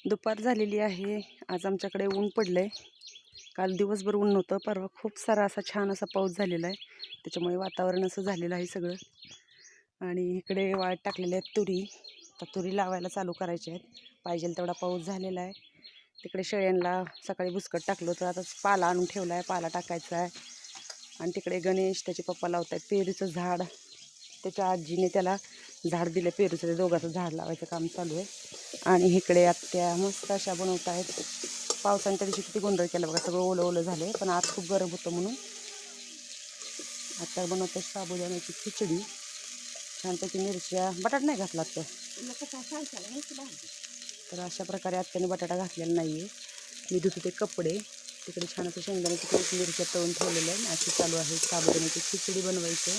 दुपार झालेली आहे. आज आमच्याकडे ऊन पडलंय. काल दिवसभर ऊन नव्हतं. परवा खूप सारा असा छान असा पाऊस झालेला आहे. त्याच्यामुळे वातावरण असं झालेलं आहे सगळं. आणि इकडे वाळत टाकलेल्या आहेत तुरी. तर तुरी लावायला चालू करायच्या आहेत. पाहिजे तेवढा पाऊस झालेला आहे. तिकडे शेळ्यांना सकाळी बुसकट टाकलं होतं. आता पाला आणून ठेवला आहे. पाला टाकायचा आहे. आणि तिकडे गणेश त्याचे पप्पा लावत आहेत पेरूचं झाड. त्याच्या आजीने त्याला झाड दिलं पेरूचं. ते दोघांचं झाड लावायचं काम चालू आहे. आणि इकडे आत्या मस्त अशा बनवत आहेत. पावसाने त्या दिवशी किती गोंधळ केला बघा. सगळं ओलं ओलं झालं पण आज खूप गरम होतं म्हणून आता बनवते साबुदाण्याची खिचडी. छानपैकी मिरच्या बटाटा नाही घातला तर अशा प्रकारे आत्याने बटाटा घातलेला नाही आहे. मी धुत ते कपडे. तिकडे छान असं शेंगदाण्याची मिरच्या तळून ठेवलेलं आहे. अशी चालू आहे साबुदाण्याची खिचडी बनवायचं.